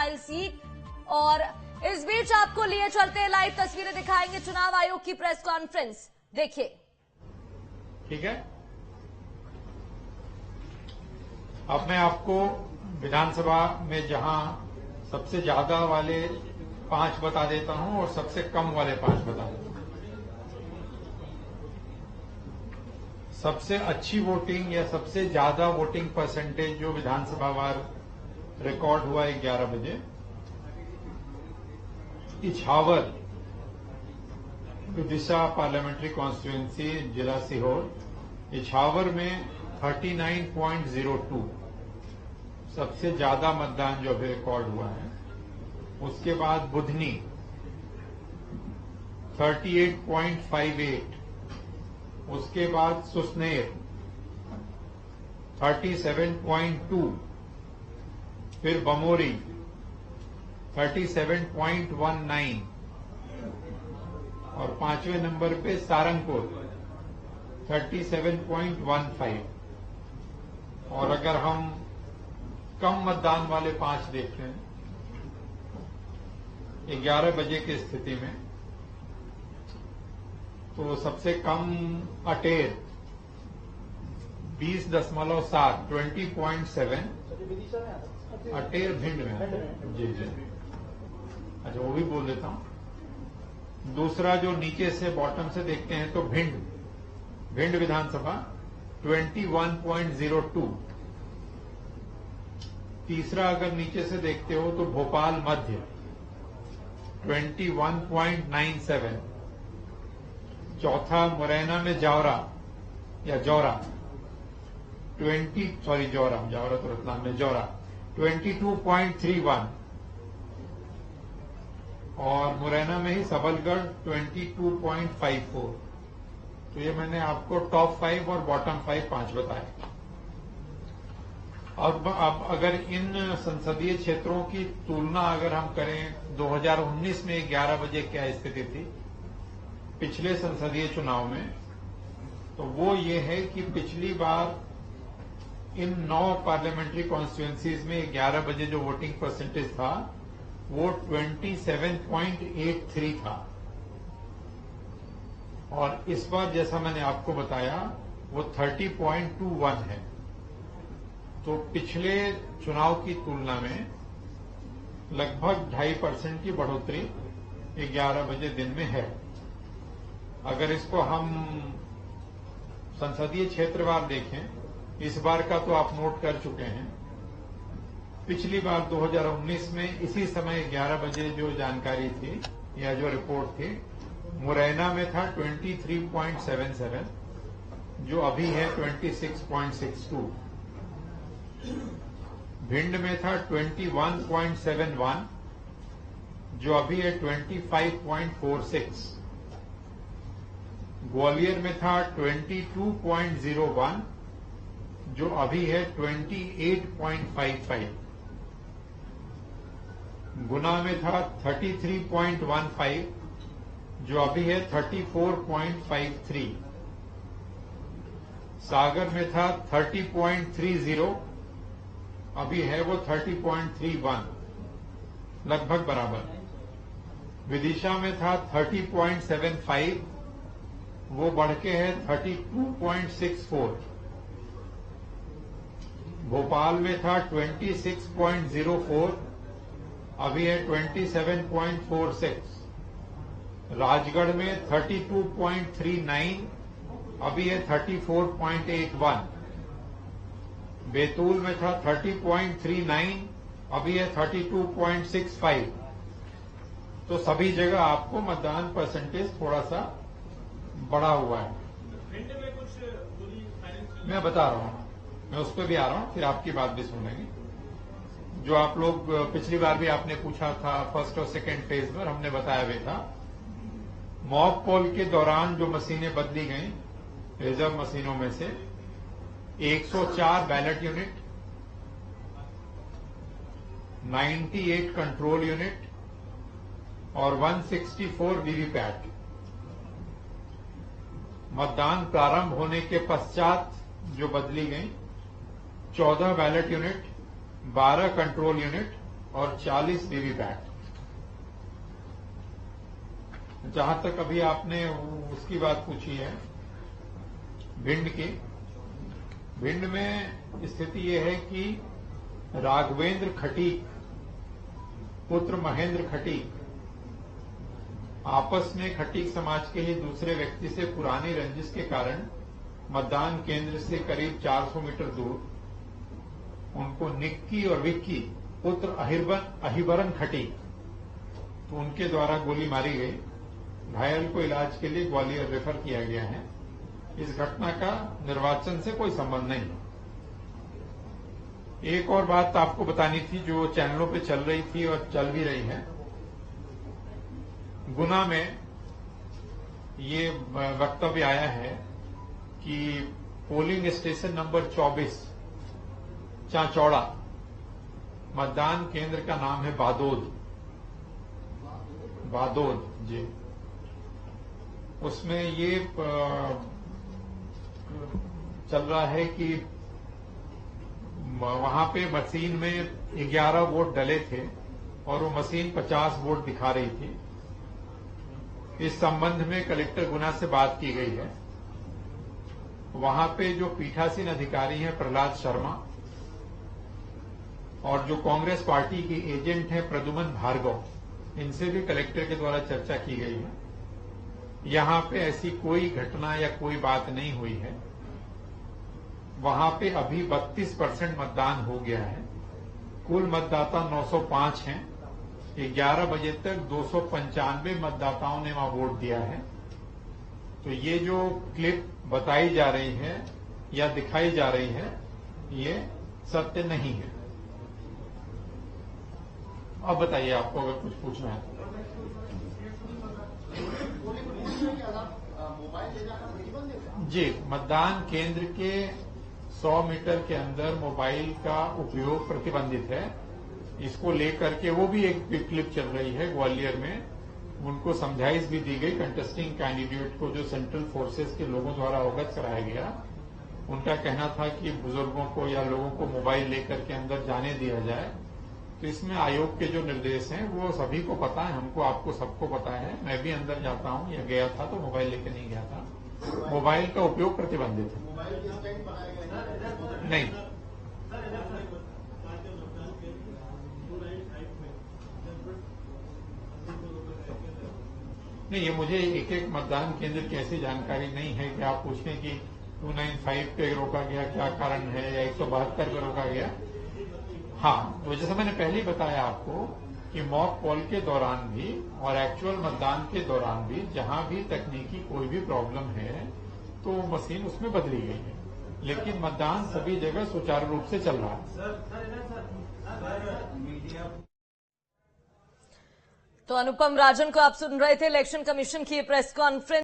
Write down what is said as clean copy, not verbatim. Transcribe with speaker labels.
Speaker 1: Textile seat. और इस बीच आपको लिए चलते हैं, लाइव तस्वीरें दिखाएंगे चुनाव आयोग की प्रेस कॉन्फ्रेंस, देखिए।
Speaker 2: ठीक है, अब मैं आपको विधानसभा में जहां सबसे ज्यादा वाले 5 बता देता हूं और सबसे कम वाले 5 बता देता हूं। सबसे अच्छी वोटिंग या सबसे ज्यादा वोटिंग परसेंटेज जो विधानसभा वार रिकॉर्ड हुआ 11 बजे, इछावर विदिशा पार्लियामेंट्री कॉन्स्टिट्यूएंसी, जिला सीहोर, इछावर में 39.02 सबसे ज्यादा मतदान जो अभी रिकॉर्ड हुआ है। उसके बाद बुधनी 38.58, उसके बाद सुसनेर 37.2, फिर बमोरी 37.19 और 5वें नंबर पे सारंगपुर 37.15। और अगर हम कम मतदान वाले 5 देखते हैं 11 बजे की स्थिति में, तो सबसे कम अटेर 20.7 20.7, अटेर भिंड में। जी जी, अच्छा वो भी बोल देता हूं। दूसरा जो नीचे से बॉटम से देखते हैं तो भिंड विधानसभा 21.02। तीसरा अगर नीचे से देखते हो तो भोपाल मध्य 21.97। चौथा मुरैना में जौरा जौरा तो रतलाम में जौरा 22.31 और मुरैना में ही सबलगढ़ 22.54। तो ये मैंने आपको टॉप 5 और बॉटम 5 बताए। अब अगर इन संसदीय क्षेत्रों की तुलना अगर हम करें 2019 में 11 बजे क्या स्थिति थी पिछले संसदीय चुनाव में, तो वो ये है कि पिछली बार इन 9 पार्लियामेंट्री कॉन्स्टिट्यूएंसीज में 11 बजे जो वोटिंग परसेंटेज था वो 27.83 था और इस बार जैसा मैंने आपको बताया वो 30.21 है। तो पिछले चुनाव की तुलना में लगभग 2.5% की बढ़ोतरी 11 बजे दिन में है। अगर इसको हम संसदीय क्षेत्रवार देखें, इस बार का तो आप नोट कर चुके हैं। पिछली बार 2019 में इसी समय 11 बजे जो जानकारी थी या जो रिपोर्ट थी, मुरैना में था 23.77 जो अभी है 26.62। भिंड में था 21.71 जो अभी है 25.46। ग्वालियर में था 22.01 जो अभी है 28.55। गुना में था 33.15 जो अभी है 34.53। सागर में था 30.30 अभी है वो 30.31, लगभग बराबर। विदिशा में था 30.75 वो बढ़ के है 32.64। भोपाल में था 26.04 अभी है 27.46। राजगढ़ में 32.39 अभी है 34.81। बैतूल में था 30.39 अभी है 32.65। तो सभी जगह आपको मतदान परसेंटेज थोड़ा सा बढ़ा हुआ है। मैं बता रहा हूं, मैं उस पर भी आ रहा हूं, फिर आपकी बात भी सुनेंगे। जो आप लोग पिछली बार भी आपने पूछा था फर्स्ट और सेकेंड फेज में, हमने बताया भी था। मॉक पोल के दौरान जो मशीनें बदली गई रिजर्व मशीनों में से 104 बैलेट यूनिट, 98 कंट्रोल यूनिट और 164 वीवीपैट मतदान प्रारंभ होने के पश्चात जो बदली गई 14 बैलेट यूनिट, 12 कंट्रोल यूनिट और 40 वीवीपैट। जहां तक अभी आपने उसकी बात पूछी है भिंड की, भिंड में स्थिति यह है कि राघवेंद्र खटीक पुत्र महेंद्र खटीक आपस में खटीक समाज के ही दूसरे व्यक्ति से पुरानी रंजिश के कारण मतदान केंद्र से करीब 400 मीटर दूर उनको निक्की और विक्की पुत्र अहिबरन खटीक तो उनके द्वारा गोली मारी गई। घायल को इलाज के लिए ग्वालियर रेफर किया गया है। इस घटना का निर्वाचन से कोई संबंध नहीं। एक और बात आपको बतानी थी जो चैनलों पे चल रही थी और चल भी रही है। गुना में ये वक्तव्य आया है कि पोलिंग स्टेशन नंबर 24 चांचौड़ा, मतदान केंद्र का नाम है बादोद जी, उसमें ये चल रहा है कि वहां पे मशीन में 11 वोट डले थे और वो मशीन 50 वोट दिखा रही थी। इस संबंध में कलेक्टर गुना से बात की गई है। वहां पे जो पीठासीन अधिकारी हैं प्रहलाद शर्मा और जो कांग्रेस पार्टी के एजेंट हैं प्रद्युमन भार्गव, इनसे भी कलेक्टर के द्वारा चर्चा की गई है। यहां पे ऐसी कोई घटना या कोई बात नहीं हुई है। वहां पे अभी 32% मतदान हो गया है। कुल मतदाता 905 हैं। 11 बजे तक 295 मतदाताओं ने वहां वोट दिया है। तो ये जो क्लिप बताई जा रही है या दिखाई जा रही है ये सत्य नहीं है। अब बताइए आपको अगर कुछ पूछना है। जी, मतदान केंद्र के 100 मीटर के अंदर मोबाइल का उपयोग प्रतिबंधित है। इसको लेकर के वो भी एक क्लिप चल रही है ग्वालियर में। उनको समझाइश भी दी गई कंटेस्टिंग कैंडिडेट को, जो सेंट्रल फोर्सेस के लोगों द्वारा अवगत कराया गया। उनका कहना था कि बुजुर्गों को या लोगों को मोबाइल लेकर के अंदर जाने दिया जाए। तो इसमें आयोग के जो निर्देश हैं वो सभी को पता है, हमको आपको सबको पता है। मैं भी अंदर जाता हूं या गया था तो मोबाइल लेकर नहीं गया था। मोबाइल का उपयोग प्रतिबंधित है। नहीं, नहीं, ये मुझे एक एक मतदान केंद्र की ऐसी जानकारी नहीं है कि आप पूछें कि 295 पे रोका गया, क्या कारण है, या 172 पे रोका गया। हाँ, तो जैसे मैंने पहले ही बताया आपको कि मॉक पोल के दौरान भी और एक्चुअल मतदान के दौरान भी जहां भी तकनीकी कोई भी प्रॉब्लम है तो मशीन उसमें बदली गई है, लेकिन मतदान सभी जगह सुचारू रूप से चल रहा है।
Speaker 1: तो अनुपम राजन को आप सुन रहे थे। इलेक्शन कमीशन की प्रेस कॉन्फ्रेंस